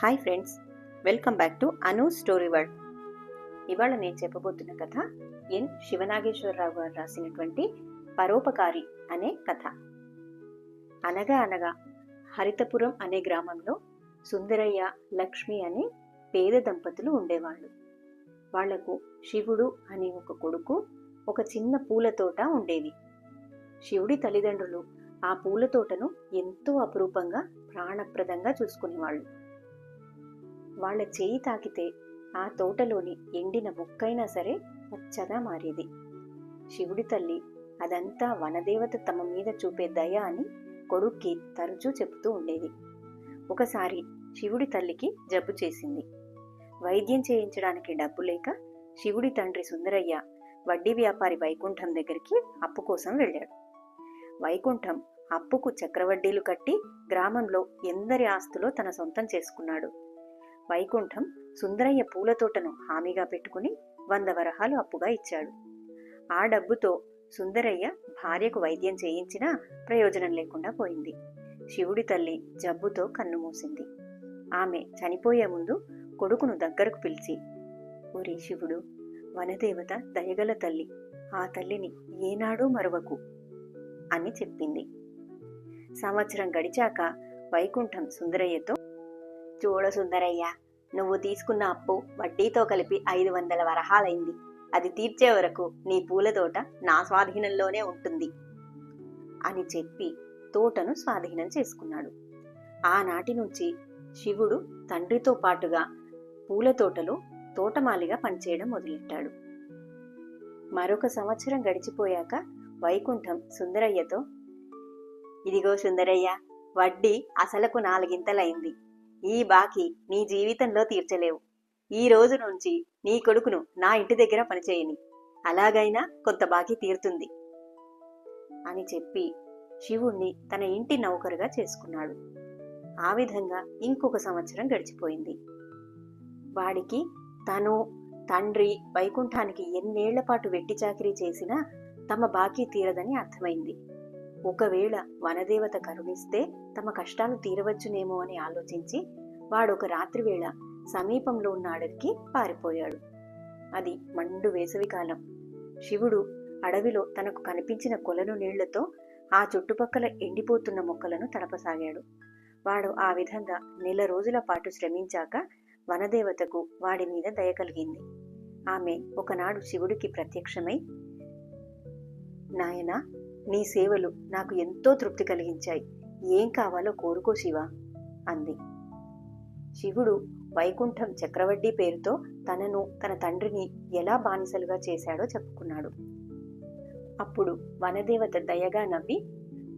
Hi friends, welcome back to Anu story world. ఇవాళ నేను చెప్పబోతున్న కథ ఎన్ శివనాగేశ్వరరావు గారు రాసినటువంటి పరోపకారి అనే కథ. అనగా అనగా హరితపురం అనే గ్రామంలో సుందరయ్య, లక్ష్మి అనే పేద దంపతులు ఉండేవాళ్ళు. వాళ్లకు శివుడు అనే ఒక కొడుకు, ఒక చిన్న పూల తోట ఉండేది. శివుడి తల్లిదండ్రులు ఆ పూల తోటను ఎంతో అపురూపంగా, ప్రాణప్రదంగా చూసుకునేవాళ్ళు. వాళ్ల చేయి తాకితే ఆ తోటలోని ఎండిన మొక్కైనా సరే పచ్చగా మారేది. శివుడి తల్లి అదంతా వనదేవత తమ మీద చూపే దయ అని కొడుక్కి తరచూ చెబుతూ ఉండేది. ఒకసారి శివుడి తల్లికి జబ్బు చేసింది. వైద్యం చేయించడానికి డబ్బు లేక శివుడి తండ్రి సుందరయ్య వడ్డీ వ్యాపారి వైకుంఠం దగ్గరికి అప్పు కోసం వెళ్ళాడు. వైకుంఠం అప్పుకు చక్రవడ్డీలు కట్టి గ్రామంలో ఎందరి ఆస్తులో తన సొంతం చేసుకున్నాడు. వైకుంఠం సుందరయ్య పూల తోటను హామీగా పెట్టుకుని 100 వరహాలు అప్పుగా ఇచ్చాడు. ఆ డబ్బుతో సుందరయ్య భార్యకు వైద్యం చేయించినా ప్రయోజనం లేకుండా పోయింది. శివుడి తల్లి జబ్బుతో కన్నుమూసింది. ఆమె చనిపోయే ముందు కొడుకును దగ్గరకు పిలిచి, ఓరి శివుడు, వనదేవత దయగల తల్లి, ఆ తల్లిని ఏనాడూ మరువకు అని చెప్పింది. సంవత్సరం గడిచాక వైకుంఠం సుందరయ్యతో, చూడ సుందరయ్య, నువ్వు తీసుకున్న అప్పు వడ్డీతో కలిపి 500 వరహాలైంది. అది తీర్చే వరకు నీ పూల తోట నా స్వాధీనంలోనే ఉంటుంది అని చెప్పి తోటను స్వాధీనం చేసుకున్నాడు. ఆనాటి నుంచి శివుడు తండ్రితో పాటుగా పూల తోటలో తోటమాలిగా పనిచేయడం మొదలెట్టాడు. మరొక సంవత్సరం గడిచిపోయాక వైకుంఠం సుందరయ్యతో, ఇదిగో సుందరయ్య, వడ్డీ అసలకు 4 గింతలైంది. ఈ బాకీ నీ జీవితంలో తీర్చలేవు. ఈ రోజు నుంచి నీ కొడుకును నా ఇంటి దగ్గర పనిచేయని, అలాగైనా కొంత బాకీ తీరుతుంది అని చెప్పి శివుణ్ణి తన ఇంటి నౌకరుగా చేసుకున్నాడు. ఆ విధంగా ఇంకొక సంవత్సరం గడిచిపోయింది. వాడికి తను, తండ్రి వైకుంఠానికి ఎన్నేళ్ల పాటు వెట్టి చాకిరీ చేసినా తమ బాకీ తీరదని అర్థమైంది. ఒకవేళ వనదేవత కరుణిస్తే తమ కష్టాలు తీరవచ్చునేమో అని ఆలోచించి వాడొక రాత్రివేళ సమీపంలో ఉన్న అడవికి పారిపోయాడు. అది మండు వేసవికాలం. శివుడు అడవిలో తనకు కనిపించిన కొలను నీళ్లతో ఆ చుట్టుపక్కల ఎండిపోతున్న మొక్కలను తడపసాగాడు. వాడు ఆ విధంగా 1 రోజుల పాటు శ్రమించాక వనదేవతకు వాడి మీద దయ కలిగింది. ఆమె ఒకనాడు శివుడికి ప్రత్యక్షమై, నాయనా, నీ సేవలు నాకు ఎంతో తృప్తి కలిగించాయి. ఏం కావాలో కోరుకో శివా అంది. శివుడు వైకుంఠం చక్రవడ్డీ పేరుతో తనను, తన తండ్రిని ఎలా బానిసలుగా చేశాడో చెప్పుకున్నాడు. అప్పుడు వనదేవత దయగా నవ్వి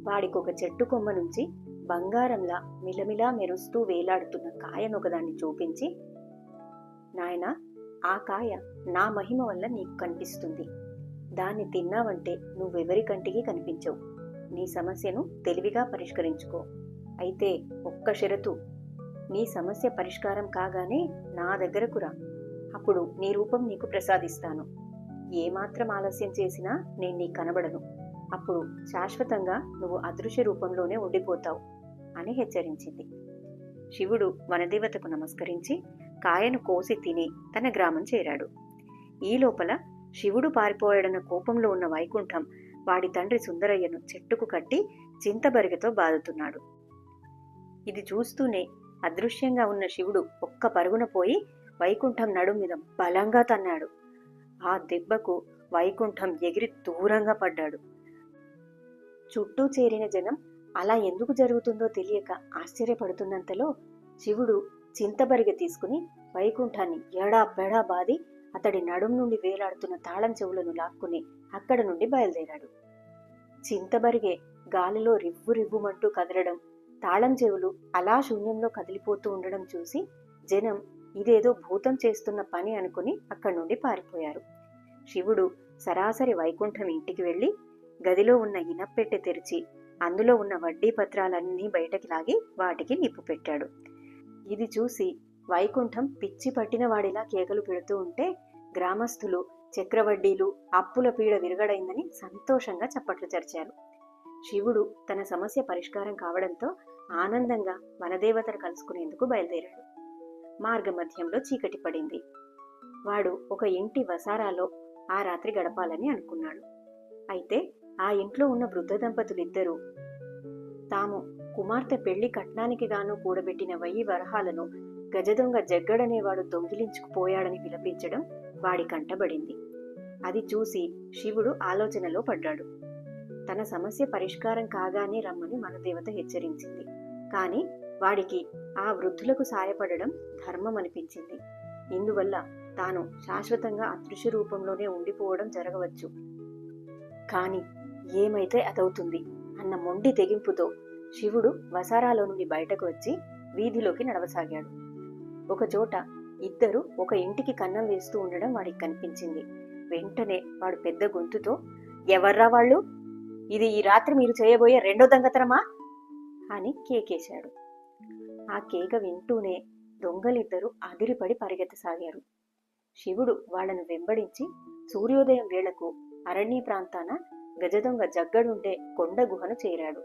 వాడికొక చెట్టు కొమ్మ నుంచి బంగారంలా మిలమిలా మెరుస్తూ వేలాడుతున్న కాయనొకదాన్ని చూపించి, నాయనా, ఆ కాయ నా మహిమ వల్ల నీకు కనిపిస్తుంది. దాన్ని తిన్నావంటే నువ్వెవరి కంటికి కనిపించవు. నీ సమస్యను తెలివిగా పరిష్కరించుకో. అయితే ఒక్క షరతు, నీ సమస్య పరిష్కారం కాగానే నా దగ్గరకు రా. అప్పుడు నీ రూపం నీకు ప్రసాదిస్తాను. ఏమాత్రం ఆలస్యం చేసినా నేను నీకు కనబడను. అప్పుడు శాశ్వతంగా నువ్వు అదృశ్య రూపంలోనే ఉండిపోతావు అని హెచ్చరించింది. శివుడు వనదేవతకు నమస్కరించి కాయను కోసి తిని తన గ్రామం చేరాడు. ఈ లోపల శివుడు పారిపోయాడన్న కోపంలో ఉన్న వైకుంఠం వాడి తండ్రి సుందరయ్యను చెట్టుకు కట్టి చింతబరిగతో బాదుతున్నాడు. ఇది చూస్తూనే అదృశ్యంగా ఉన్న శివుడు ఒక్క పరుగున పోయి వైకుంఠం నడుం మీద బలంగా తన్నాడు. ఆ దెబ్బకు వైకుంఠం ఎగిరి దూరంగా పడ్డాడు. చుట్టూ చేరిన జనం అలా ఎందుకు జరుగుతుందో తెలియక ఆశ్చర్యపడుతున్నంతలో శివుడు చింతబరిగ తీసుకుని వైకుంఠాన్ని ఎడాపెడా బాది అతడి నడుం నుండి వేలాడుతున్న తాళం చెవులను లాక్కుని అక్కడ నుండి బయలుదేరాడు. చింతబరిగే గాలిలో రివ్వు రివ్వుమంటూ కదలడం, తాళం చెవులు అలా శూన్యంలో కదిలిపోతూ ఉండడం చూసి జనం ఇదేదో భూతం చేస్తున్న పని అనుకుని అక్కడి నుండి పారిపోయారు. శివుడు సరాసరి వైకుంఠం ఇంటికి వెళ్లి గదిలో ఉన్న ఇనప్పెట్టె తెరిచి అందులో ఉన్న వడ్డీ పత్రాలన్నీ బయటకి లాగి వాటికి నిప్పు పెట్టాడు. ఇది చూసి వైకుంఠం పిచ్చి పట్టిన వాడిలా కేకలు పెడుతూ ఉంటే గ్రామస్తులు చక్రవడ్డీలు, అప్పుల పీడ విరగడైందని సంతోషంగా చప్పట్లు చరిచారు. శివుడు తన సమస్య పరిష్కారం కావడంతో ఆనందంగా వనదేవతను కలుసుకునేందుకు బయలుదేరాడు. మార్గమధ్యంలో చీకటి పడింది. వాడు ఒక ఇంటి వసారాలో ఆ రాత్రి గడపాలని అనుకున్నాడు. అయితే ఆ ఇంట్లో ఉన్న వృద్ధ దంపతులిద్దరూ తాము కుమార్తె పెళ్లి కట్నానికి గాను కూడబెట్టిన 1000 వరహాలను గజదొంగ జగ్గడనేవాడు దొంగిలించుకుపోయాడని విలపించడం వాడి కంటబడింది. అది చూసి శివుడు ఆలోచనలో పడ్డాడు. తన సమస్య పరిష్కారం కాగానే రమ్మని వనదేవత హెచ్చరించింది. కాని వాడికి ఆ వృద్ధులకు సాయపడడం ధర్మం అనిపించింది. ఇందువల్ల తాను శాశ్వతంగా అదృశ్య రూపంలోనే ఉండిపోవడం జరగవచ్చు. కాని ఏమైతే అదవుతుంది అన్న మొండి తెగింపుతో శివుడు వసారాలో నుండి బయటకు వచ్చి వీధిలోకి నడవసాగాడు. ఒకచోట ఇద్దరు ఒక ఇంటికి కన్నం వేస్తూ ఉండడం వాడికి కనిపించింది. వెంటనే వాడు పెద్ద గొంతుతో, ఎవర్రా వాళ్ళు? ఇది ఈ రాత్రి మీరు చేయబోయే రెండో దొంగతనమా అని కేకేశాడు. ఆ కేక వింటూనే దొంగలిద్దరూ అదిరిపడి పరిగెత్తసాగారు. శివుడు వాళ్లను వెంబడించి సూర్యోదయం వేళకు అరణ్య ప్రాంతాన గజదొంగ జగ్గడుండే కొండ గుహను చేరాడు.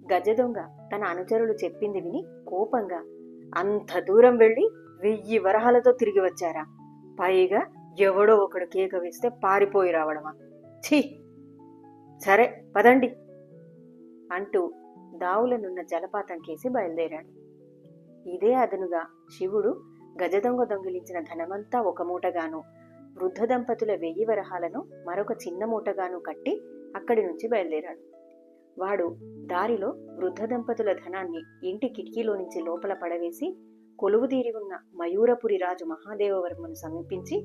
గజదొంగ తన అనుచరులు చెప్పింది విని కోపంగా, అంత దూరం వెళ్లి 1000 వరహాలతో తిరిగి వచ్చారా? పైగా ఎవడో ఒకడు కేక వేస్తే పారిపోయి రావడమా? ఛీ! సరే పదండి అంటూ దావులనున్న జలపాతం కేసి బయలుదేరాడు. ఇదే అదనుగా శివుడు గజదొంగ దొంగిలించిన ధనమంతా ఒక మూటగాను, వృద్ధ దంపతుల 1000 వరహాలను మరొక చిన్న మూటగాను కట్టి అక్కడి నుంచి బయలుదేరాడు. వాడు దారిలో వృద్ధ దంపతుల ధనాన్ని ఇంటి కిటికీలో నుంచి లోపల పడవేసి కొలువుదీరి ఉన్న మయూరపురి రాజు మహాదేవవర్మను సమీపించి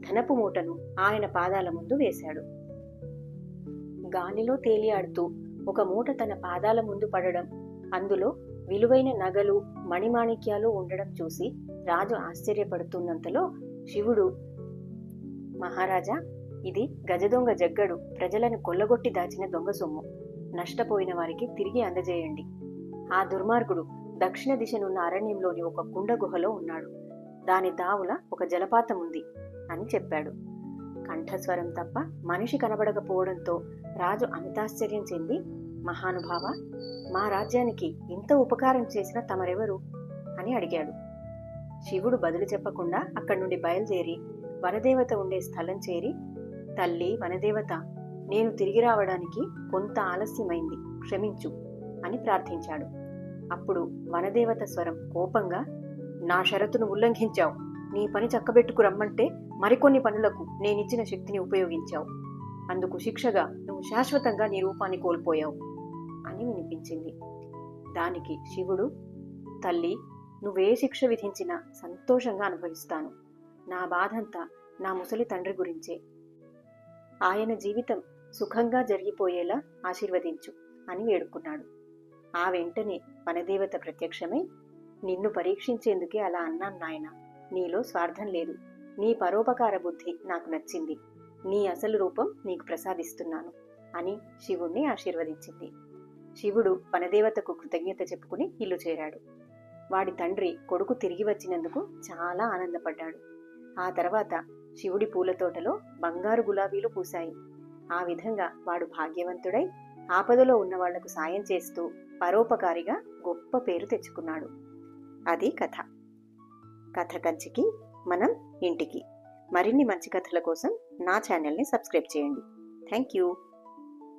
ధనపు మూటను ఆయన పాదాల ముందు వేశాడు. గాలిలో తేలియాడుతూ ఒక మూట తన పాదాల ముందు పడడం, అందులో విలువైన నగలు మణిమాణిక్యాలు ఉండడం చూసి రాజు ఆశ్చర్యపడుతున్నంతలో శివుడు, మహారాజా, ఇది గజదొంగ జగ్గడు ప్రజలను కొల్లగొట్టి దాచిన దొంగ సొమ్ము. నష్టపోయిన వారికి తిరిగి అందజేయండి. ఆ దుర్మార్గుడు దక్షిణ దిశనున్న అరణ్యంలోని ఒక కుండ గుహలో ఉన్నాడు. దాని దావుల ఒక జలపాతం ఉంది అని చెప్పాడు. కంఠస్వరం తప్ప మనిషి కనబడకపోవడంతో రాజు అమితాశ్చర్యం చెంది, మహానుభావ, మా రాజ్యానికి ఇంత ఉపకారం చేసిన తమరెవరు అని అడిగాడు. శివుడు బదులు చెప్పకుండా అక్కడి నుండి బయలుదేరి వనదేవత ఉండే స్థలం చేరి, తల్లి వనదేవత, నేను తిరిగి రావడానికి కొంత ఆలస్యమైంది, క్షమించు అని ప్రార్థించాడు. అప్పుడు వనదేవత స్వరం కోపంగా, నా షరతును ఉల్లంఘించావు. నీ పని చక్కబెట్టుకు రమ్మంటే మరికొన్ని పనులకు నేనిచ్చిన శక్తిని ఉపయోగించావు. అందుకు శిక్షగా నువ్వు శాశ్వతంగా నీ రూపాన్ని కోల్పోయావు అని వినిపించింది. దానికి శివుడు, తల్లి, నువ్వే శిక్ష విధించినా సంతోషంగా అనుభవిస్తాను. నా బాధంతా నా ముసలి తండ్రి గురించే. ఆయన జీవితం సుఖంగా జరిగిపోయేలా ఆశీర్వదించు అని వేడుకున్నాడు. ఆ వెంటనే వనదేవత ప్రత్యక్షమై, నిన్ను పరీక్షించేందుకే అలా అన్నాను నాయన. నీలో స్వార్థం లేదు. నీ పరోపకార బుద్ధి నాకు నచ్చింది. నీ అసలు రూపం నీకు ప్రసాదిస్తున్నాను అని శివుణ్ణి ఆశీర్వదించింది. శివుడు వనదేవతకు కృతజ్ఞత చెప్పుకుని ఇల్లు చేరాడు. వాడి తండ్రి కొడుకు తిరిగి వచ్చినందుకు చాలా ఆనందపడ్డాడు. ఆ తర్వాత శివుడి పూల తోటలో బంగారు గులాబీలు పూశాయి. ఆ విధంగా వాడు భాగ్యవంతుడై ఆపదలో ఉన్న వాళ్లకు సాయం చేస్తూ పరోపకారిగా గొప్ప పేరు తెచ్చుకున్నాడు. అది కథ. కథ కంచికి మనం ఇంటికి. మరిన్ని మంచి కథల కోసం నా ఛానల్ని సబ్స్క్రైబ్ చేయండి. Thank you.